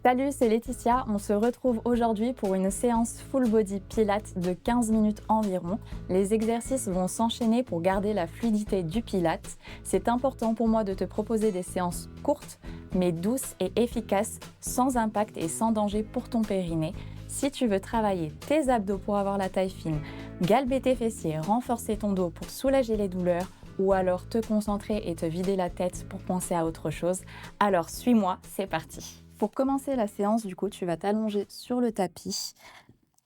Salut, c'est Laetitia. On se retrouve aujourd'hui pour une séance full body pilates de 15 minutes environ. Les exercices vont s'enchaîner pour garder la fluidité du pilates. C'est important pour moi de te proposer des séances courtes, mais douces et efficaces, sans impact et sans danger pour ton périnée. Si tu veux travailler tes abdos pour avoir la taille fine, galber tes fessiers, renforcer ton dos pour soulager les douleurs, ou alors te concentrer et te vider la tête pour penser à autre chose, alors suis-moi, c'est parti. Pour commencer la séance, du coup, tu vas t'allonger sur le tapis,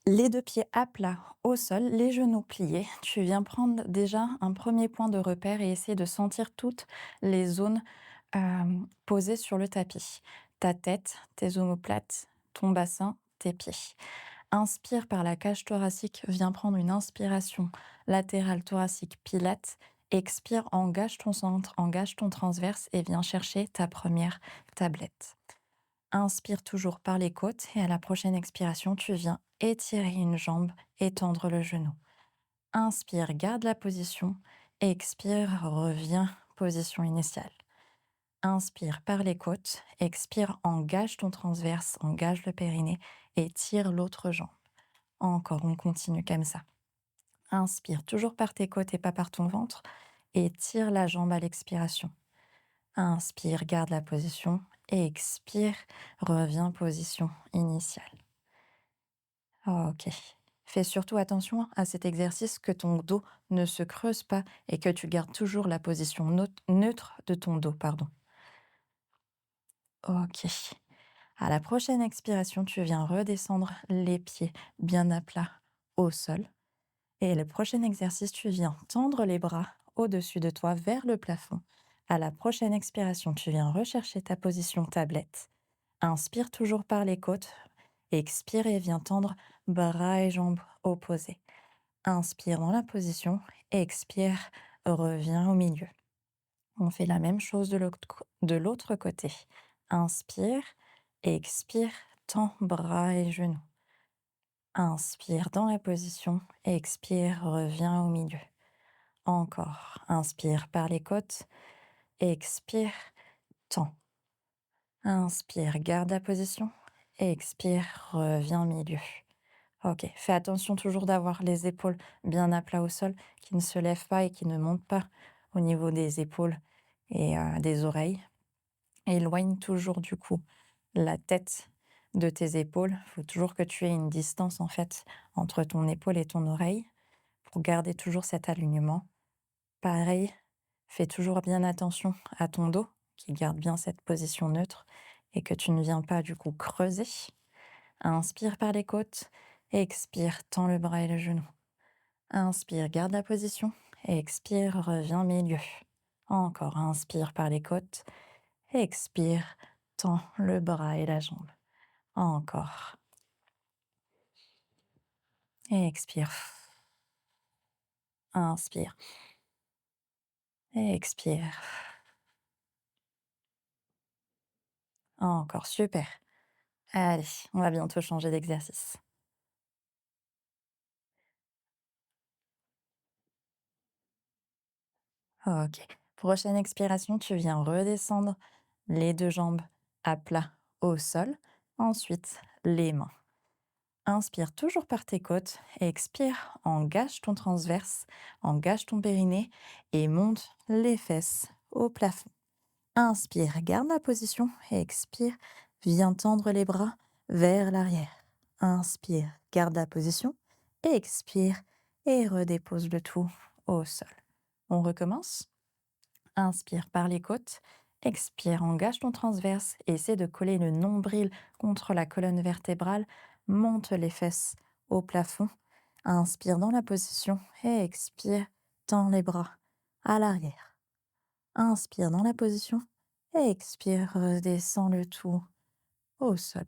les deux pieds à plat au sol, les genoux pliés. Tu viens prendre déjà un premier point de repère et essayer de sentir toutes les zones posées sur le tapis. Ta tête, tes omoplates, ton bassin, tes pieds. Inspire par la cage thoracique, viens prendre une inspiration latérale thoracique pilate. Expire, engage ton centre, engage ton transverse et viens chercher ta première tablette. Inspire toujours par les côtes et à la prochaine expiration, tu viens étirer une jambe, étendre le genou. Inspire, garde la position. Expire, reviens, position initiale. Inspire par les côtes. Expire, engage ton transverse, engage le périnée et tire l'autre jambe. Encore, on continue comme ça. Inspire toujours par tes côtes et pas par ton ventre et tire la jambe à l'expiration. Inspire, garde la position et expire, reviens position initiale. Ok. Fais surtout attention à cet exercice que ton dos ne se creuse pas et que tu gardes toujours la position neutre de ton dos, pardon. Ok. À la prochaine expiration, tu viens redescendre les pieds bien à plat au sol. Et le prochain exercice, tu viens tendre les bras au-dessus de toi vers le plafond. À la prochaine expiration, tu viens rechercher ta position tablette. Inspire toujours par les côtes. Expire et viens tendre bras et jambes opposés. Inspire dans la position. Expire, reviens au milieu. On fait la même chose de l'autre côté. Inspire, expire, tends bras et genoux. Inspire dans la position. Expire, reviens au milieu. Encore. Inspire par les côtes. Expire, tends. Inspire, garde la position. Expire, reviens au milieu. Ok, fais attention toujours d'avoir les épaules bien à plat au sol, qui ne se lèvent pas et qui ne montent pas au niveau des épaules et des oreilles. Éloigne toujours du coup la tête de tes épaules. Il faut toujours que tu aies une distance en fait entre ton épaule et ton oreille pour garder toujours cet alignement. Pareil, fais toujours bien attention à ton dos, qui garde bien cette position neutre et que tu ne viens pas du coup creuser. Inspire par les côtes, expire, tends le bras et le genou. Inspire, garde la position, expire, reviens milieu. Encore, inspire par les côtes, expire, tends le bras et la jambe. Encore. Expire. Inspire. Expire. Encore, super. Allez, on va bientôt changer d'exercice. Ok. Prochaine expiration, tu viens redescendre les deux jambes à plat au sol. Ensuite, les mains. Inspire toujours par tes côtes. Expire, engage ton transverse, engage ton périnée et monte les fesses au plafond. Inspire, garde la position. Expire, viens tendre les bras vers l'arrière. Inspire, garde la position. Expire et redépose le tout au sol. On recommence. Inspire par les côtes. Expire, engage ton transverse. Essaie de coller le nombril contre la colonne vertébrale. Monte les fesses au plafond. Inspire dans la position et expire, tends les bras à l'arrière. Inspire dans la position et expire, redescends le tout au sol.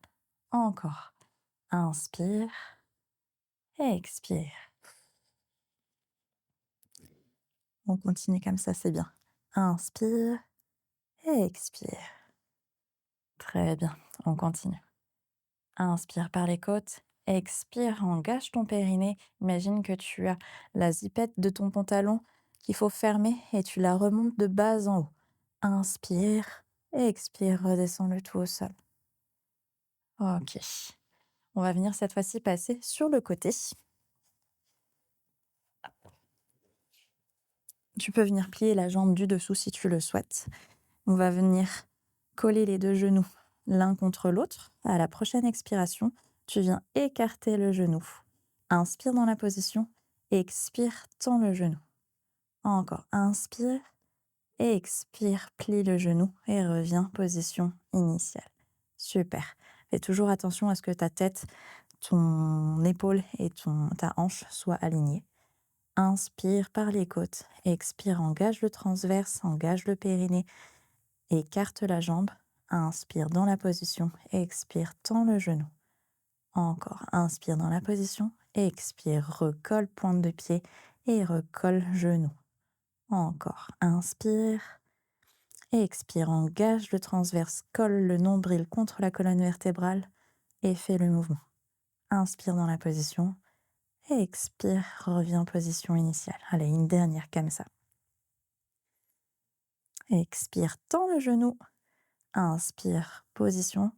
Encore. Inspire et expire. On continue comme ça, c'est bien. Inspire et expire. Très bien, on continue. Inspire par les côtes, expire, engage ton périnée. Imagine que tu as la zipette de ton pantalon qu'il faut fermer et tu la remontes de bas en haut. Inspire, expire, redescends le tout au sol. OK. On va venir cette fois-ci passer sur le côté. Tu peux venir plier la jambe du dessous si tu le souhaites. On va venir coller les 2 genoux l'un contre l'autre. À la prochaine expiration, tu viens écarter le genou. Inspire dans la position, expire, tends le genou. Encore, inspire, expire, plie le genou et reviens position initiale. Super. Fais toujours attention à ce que ta tête, ton épaule et ta hanche soient alignées. Inspire par les côtes, expire, engage le transverse, engage le périnée, écarte la jambe, inspire dans la position, expire, tends le genou. Encore, inspire dans la position, expire, recolle pointe de pied et recolle genou. Encore, inspire, expire, engage le transverse, colle le nombril contre la colonne vertébrale et fais le mouvement. Inspire dans la position, expire, reviens en position initiale. Allez, une dernière comme ça. Expire, tends le genou. Inspire, position.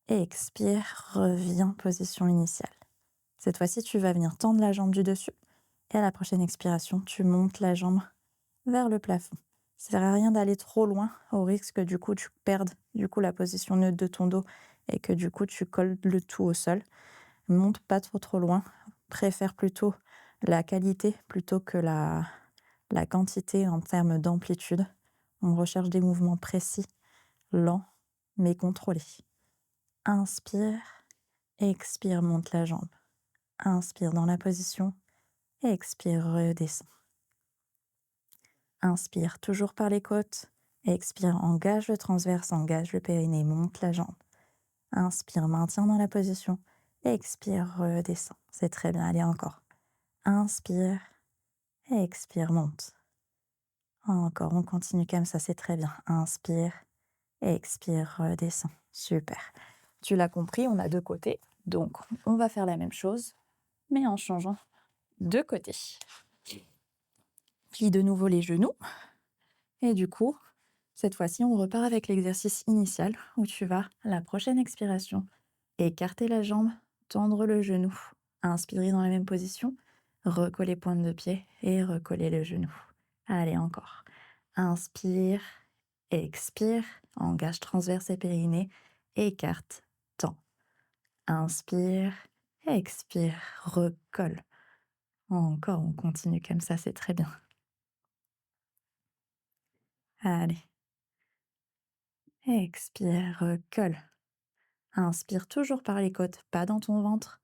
Expire, reviens, position initiale. Cette fois-ci, tu vas venir tendre la jambe du dessus. Et à la prochaine expiration, tu montes la jambe vers le plafond. Ça ne sert à rien d'aller trop loin, au risque que du coup, tu perdes la position neutre de ton dos et que du coup, tu colles le tout au sol. Monte pas trop loin. Préfère plutôt la qualité plutôt que la quantité en termes d'amplitude. On recherche des mouvements précis, lents, mais contrôlés. Inspire, expire, monte la jambe. Inspire dans la position, expire, redescends. Inspire toujours par les côtes, expire, engage le transverse, engage le périnée, monte la jambe. Inspire, maintiens dans la position, expire, redescends. C'est très bien, allez encore. Inspire, expire, monte. Encore, on continue comme ça, c'est très bien. Inspire, expire, redescends. Super. Tu l'as compris, on a 2 côtés. Donc, on va faire la même chose, mais en changeant de côté. Plie de nouveau les genoux. Et du coup, cette fois-ci, on repart avec l'exercice initial où tu vas, à la prochaine expiration, écarter la jambe, tendre le genou, inspirer dans la même position, recoller pointe de pied et recoller le genou. Allez, encore. Inspire, expire, engage transverse et périnée, écarte, tend. Inspire, expire, recolle. Encore, on continue comme ça, c'est très bien. Allez. Expire, recolle. Inspire toujours par les côtes, pas dans ton ventre.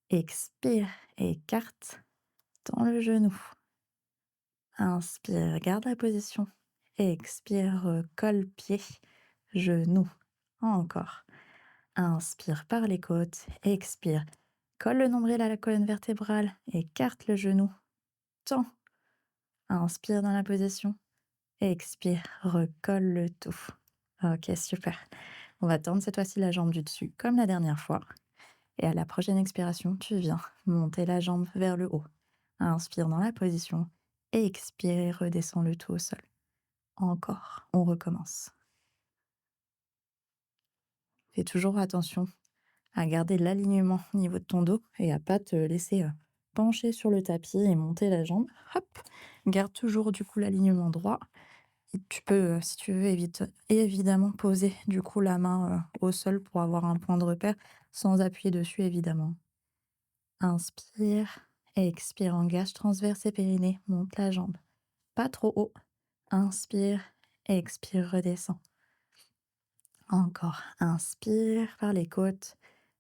Expire, écarte, tends le genou. Inspire, garde la position. Expire, recolle pied, genou. Encore. Inspire par les côtes, expire. Colle le nombril à la colonne vertébrale, écarte le genou, tends. Inspire dans la position. Expire, recolle le tout. Ok, super. On va tendre cette fois-ci la jambe du dessus comme la dernière fois. Et à la prochaine expiration, tu viens monter la jambe vers le haut. Inspire dans la position. Expire, redescends le tout au sol. Encore, on recommence. Fais toujours attention à garder l'alignement au niveau de ton dos et à pas te laisser pencher sur le tapis et monter la jambe. Hop, garde toujours du coup l'alignement droit. Et tu peux, si tu veux, évidemment poser du coup la main au sol pour avoir un point de repère sans appuyer dessus évidemment. Inspire, expire, engage transverse et périnée, monte la jambe. Pas trop haut. Inspire, expire, redescends. Encore. Inspire par les côtes.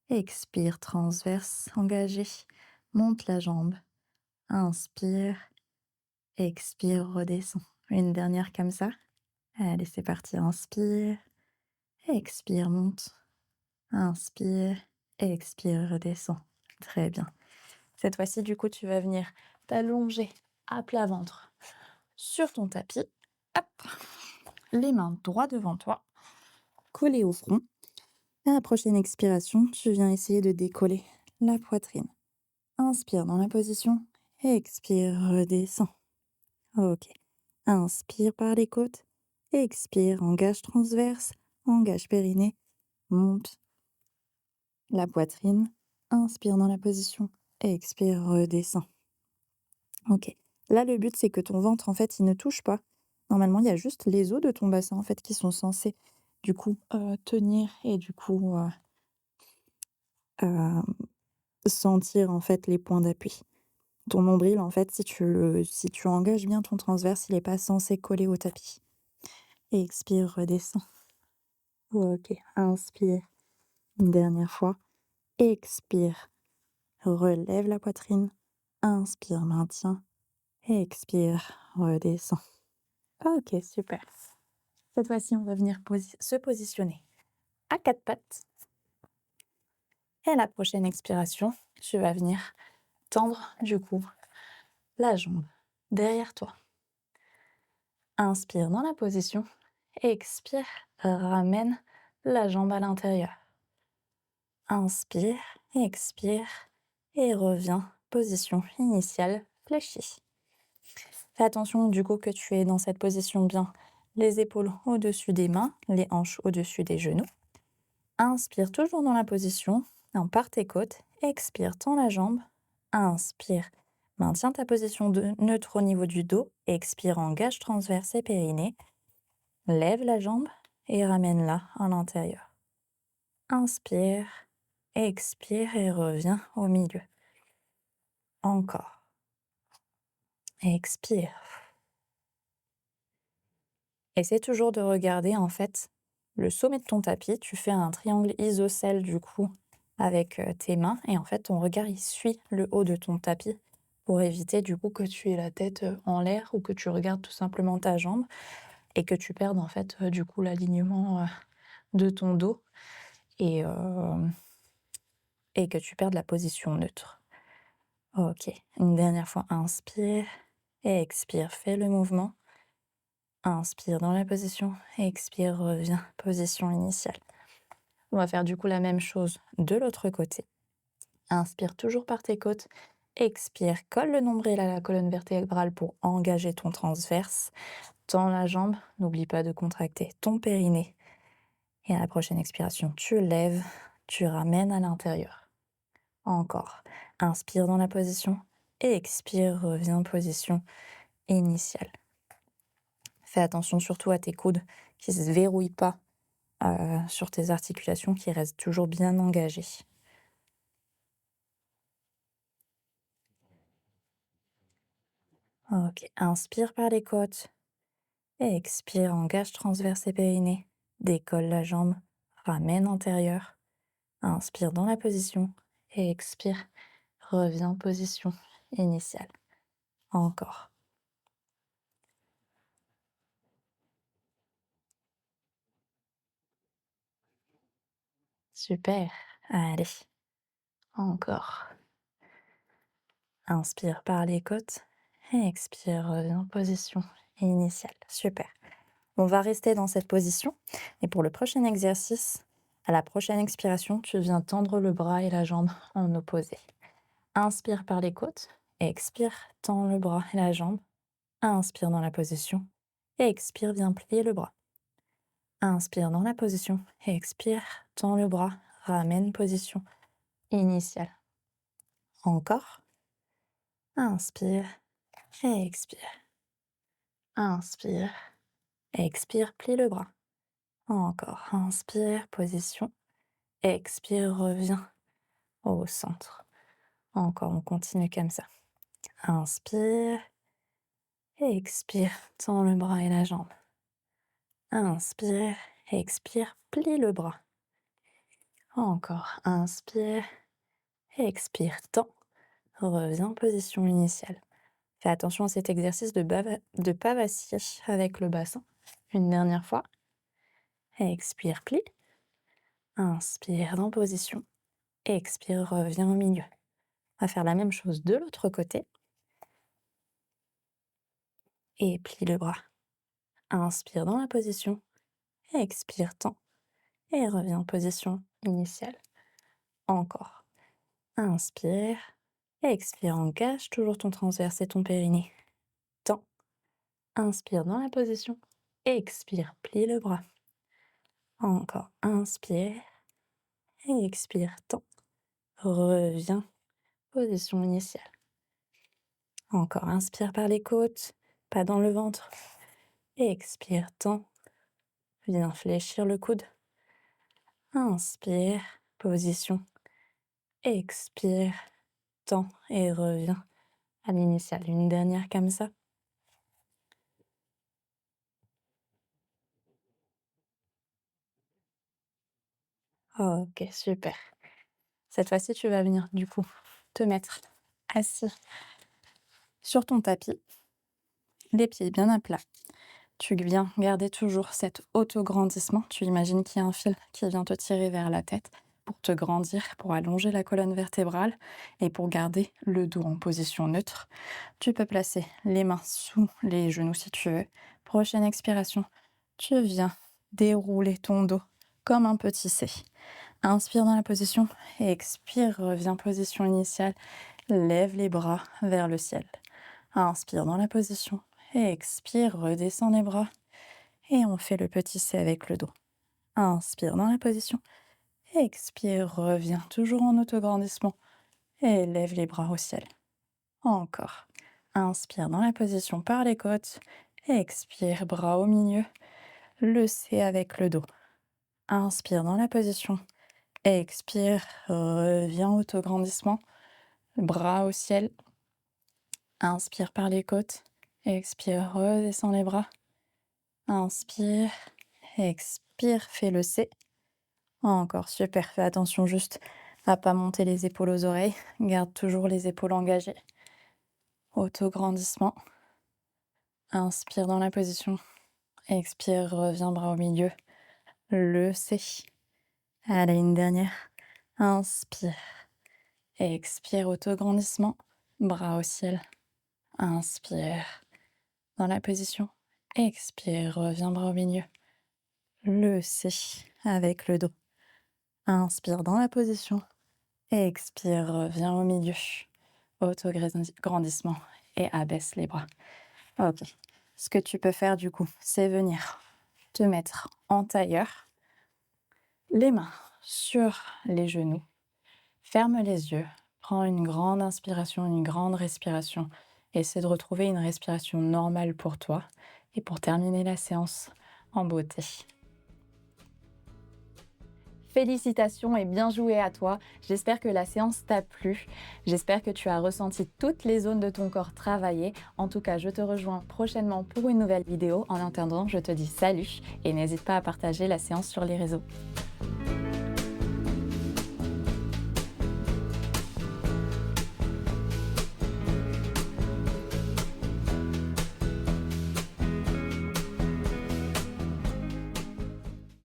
Expire, transverse, engagé. Monte la jambe. Inspire, expire, redescends. Une dernière comme ça. Allez, c'est parti. Inspire, expire, monte. Inspire, expire, redescends. Très bien. Cette fois-ci, du coup, tu vas venir t'allonger à plat ventre sur ton tapis. Hop, les mains droit devant toi, collées au front. À la prochaine expiration, tu viens essayer de décoller la poitrine. Inspire dans la position, expire, redescends. Ok. Inspire par les côtes, expire, engage transverse, engage périnée, monte. la poitrine, inspire dans la position, expire, redescends. OK. Là, le but, c'est que ton ventre, en fait, il ne touche pas. Normalement, il y a juste les os de ton bassin, en fait, qui sont censés, du coup, tenir et du coup, hem, sentir, en fait, les points d'appui. Ton nombril, en fait, si tu engages bien ton transverse, il est pas censé coller au tapis. Expire, redescends. OK. Inspire une dernière fois. Expire, relève la poitrine. Inspire, maintiens. Expire, redescends. OK, super. Cette fois-ci, on va venir se positionner à quatre pattes. Et à la prochaine expiration, tu vas venir tendre du coup la jambe derrière toi. Inspire dans la position. Expire, ramène la jambe à l'intérieur. Inspire, expire et reviens. Position initiale fléchie. Fais attention du coup que tu es dans cette position bien les épaules au-dessus des mains, les hanches au-dessus des genoux. Inspire toujours dans la position, par tes côtes. Expire, tends la jambe. Inspire, maintiens ta position de neutre au niveau du dos. Expire, engage transverse et périnée. Lève la jambe et ramène-la à l'intérieur. Inspire, expire et reviens au milieu. Encore. Expire. Essaie toujours de regarder en fait le sommet de ton tapis. Tu fais un triangle isocèle du coup avec tes mains et en fait ton regard il suit le haut de ton tapis pour éviter du coup que tu aies la tête en l'air ou que tu regardes tout simplement ta jambe et que tu perdes en fait du coup l'alignement de ton dos et, euh, et que tu perdes la position neutre. Ok, une dernière fois, inspire et expire, fais le mouvement. Inspire dans la position, expire, reviens, position initiale. On va faire du coup la même chose de l'autre côté. Inspire toujours par tes côtes, expire, colle le nombril à la colonne vertébrale pour engager ton transverse. Tends la jambe, n'oublie pas de contracter ton périnée. Et à la prochaine expiration, tu lèves, tu ramènes à l'intérieur. Encore. Inspire dans la position, expire, reviens, position initiale. Fais attention surtout à tes coudes qui ne se verrouillent pas sur tes articulations, qui restent toujours bien engagées. Ok, inspire par les côtes et expire, engage transverse et périnée. Décolle la jambe, ramène antérieur. Inspire dans la position et expire, reviens position initiale. Encore. Super. Allez, encore. Inspire par les côtes et expire, reviens position initiale. Super. On va rester dans cette position et pour le prochain exercice, à la prochaine expiration, tu viens tendre le bras et la jambe en opposé. Inspire par les côtes, expire, tends le bras et la jambe. Inspire dans la position et expire, viens plier le bras. Inspire dans la position et expire, tends le bras, ramène position initiale. Encore. Inspire et expire. Inspire, expire, plie le bras. Encore. Inspire, position. Expire, reviens au centre. Encore, on continue comme ça. Inspire. Expire, tends le bras et la jambe. Inspire, expire, plie le bras. Encore, inspire, expire, tends, reviens position initiale. Fais attention à cet exercice de pas vaciller avec le bassin. Une dernière fois. Expire, plie. Inspire dans position. Expire, reviens au milieu. On va faire la même chose de l'autre côté. Et plie le bras. Inspire dans la position. Expire, tends. Et reviens en position initiale. Encore. Inspire. Expire, engage toujours ton transverse et ton périnée. Tends. Inspire dans la position. Expire, plie le bras. Encore. Inspire. et expire, tends, reviens, position initiale. Encore, inspire par les côtes, pas dans le ventre. Expire, tends, viens fléchir le coude. Inspire, position. Expire, tends et reviens à l'initiale. Une dernière comme ça. Ok, super. Cette fois-ci, tu vas venir du coup te mettre assis sur ton tapis, les pieds bien à plat. Tu viens garder toujours cet auto-grandissement. Tu imagines qu'il y a un fil qui vient te tirer vers la tête pour te grandir, pour allonger la colonne vertébrale et pour garder le dos en position neutre. Tu peux placer les mains sous les genoux si tu veux. Prochaine expiration, tu viens dérouler ton dos comme un petit C. Inspire dans la position et expire, reviens position initiale. Lève les bras vers le ciel. Inspire dans la position et expire, redescends les bras. Et on fait le petit C avec le dos. Inspire dans la position. Expire, reviens toujours en autograndissement. Et lève les bras au ciel. Encore. Inspire dans la position par les côtes. Expire, bras au milieu. Le C avec le dos. Inspire dans la position. Expire, reviens autograndissement. Bras au ciel. Inspire par les côtes. Expire, redescends les bras. Inspire, expire, fais le C. Encore, super, fais attention juste à pas monter les épaules aux oreilles. Garde toujours les épaules engagées. Autograndissement. Inspire dans la position. Expire, reviens bras au milieu. Le C. Allez, une dernière. Inspire. Expire, autograndissement. Bras au ciel. Inspire. Dans la position. Expire, reviens bras au milieu. Le C avec le dos. Inspire dans la position. Expire, reviens au milieu. Autograndissement et abaisse les bras. Ok. Ce que tu peux faire du coup, c'est venir te mettre en tailleur. Les mains sur les genoux. Ferme les yeux. Prends une grande inspiration, une grande respiration. Essaie de retrouver une respiration normale pour toi. Et pour terminer la séance en beauté. Félicitations et bien joué à toi. J'espère que la séance t'a plu. J'espère que tu as ressenti toutes les zones de ton corps travailler. En tout cas, je te rejoins prochainement pour une nouvelle vidéo. En attendant, je te dis salut et n'hésite pas à partager la séance sur les réseaux.